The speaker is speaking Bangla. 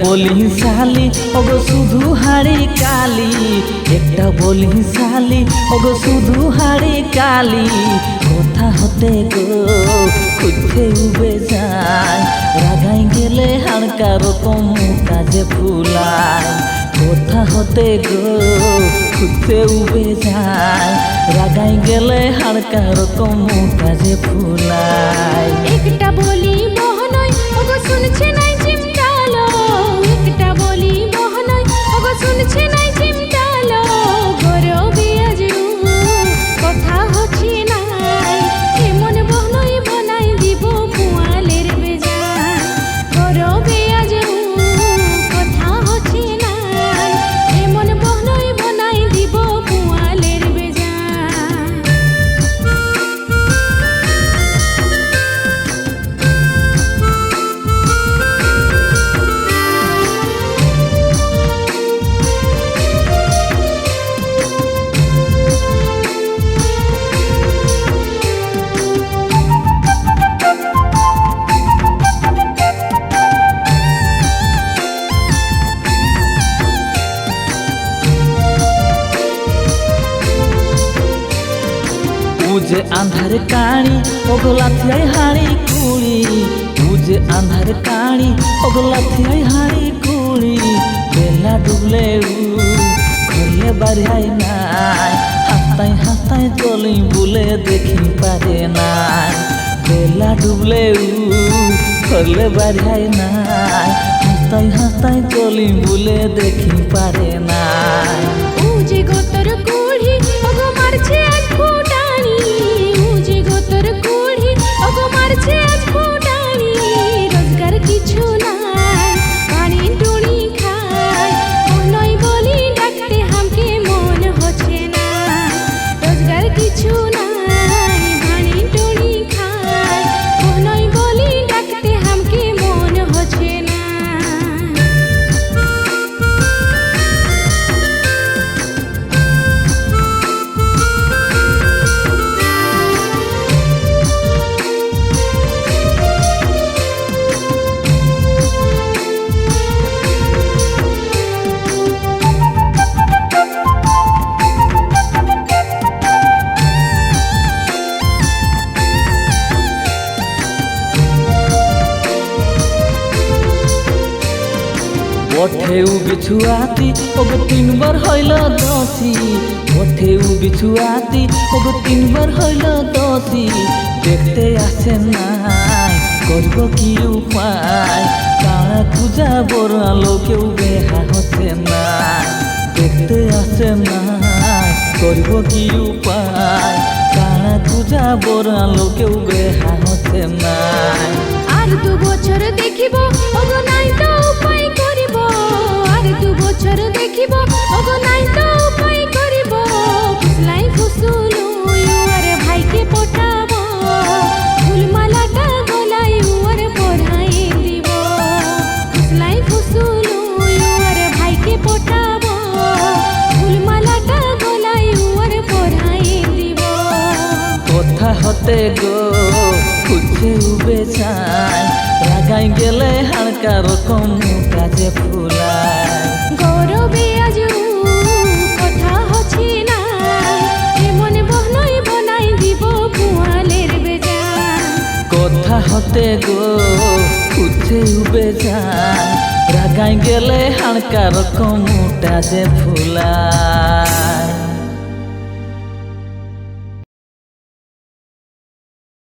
বলি শালি ওগো শুধু হাড়ি কালি, একটা বলি শালি ওগো শুধু হাড়ি কালি। কথা হতে গো খুঁজতে উবে যায়, রাগাই গেলে হাড়কা রকম কাজে ফুলায়। কথা হতে গো খুঁজতে উবে যায়, রাগাই গেলে হাড়কা রকম কাজে ফুলায়। একটা বলি মোহনয় ওগো শুনছে নাই চিমটালো, একটা বলি মোহনয় ওগো শুনছে নাই চিমটালো। গরবে আজ কথা হচ্ছে নাই, এমন বহনয় বনাই দিব পুয়ালের বেজায়। গরবে আজ কথা হচ্ছে নাই, এমন বহনয় বনাই দিব পুয়ালের বেজায়। বুঝে আন্ধার কাড়ি ওগলা থিয়াই হাড়ি কুড়ি, বুঝে আন্ধার কাড়ি ওগলা থিয়াই হাড়ি কুড়ি। বেলা ডুবলে ঘরে বাড়াই নাই, হাসতাই হাসতাই চলি বলে দেখি পারে নাই। বেলা ডুবলে ঘরে বাড়াই নাই, হাসতাই হাসতাই চলি বলে দেখি পারে নাই। উজে গোতর কুড়ি ওগো মারছে আজ ফুটানি, উজে গোতর কুড়ি ওগো মারছে আজ ফুটানি। রোজগার কিছু নাই পানি টুনি খায়, নয় বলি ডাকতে হামকে মন হচ্ছে না। রোজগার কিছু নাই পানি টুনি খায়, নয় বলি ডাকতে হামকে মন হচ্ছে না। ওঠেউ বিছুয়াতি ওগো তিনবার হইল দশি, ওঠেউ বিছুয়াতি ওগো তিনবার হইল দশি। দেখতে আসে নাই করব কি উপায়, কারা খুঁজা বড়ালো কেউ বেহা হচ্ছে নাই। দেখতে আসে নাই করব কি উপায়, কারা খুঁজা বড়ালো কেউ বেহা হচ্ছে নাই। আর 2 বছর দেখিব ওগো নাই তো উপায় করিব, আর 2 বছর দেখিব ওগো নাই তো উপায় করিব। ফুসলাই ফুসুল আর ভাইকে পটাব, ফুলমালাটা গলায় আর পরাই দিব। ফুসলাই ফুসুল আর ভাইকে পটাব, ফুলমালাটা গলায় আর পরাই দিব। কথা হতে গো খুঁজে উবে যায়, রাগাই গেলে হাড়কা রকম কাজে ফুলায়। গৌরবে আজ কথা হচ্ছে নাই, এমন বহনই বনাই দিব পুয়ালের বেজায়। কথা হতে গো খুঁজে উবে যায়, রাগাই গেলে হাড়কা রকম কাজে ফুলায়।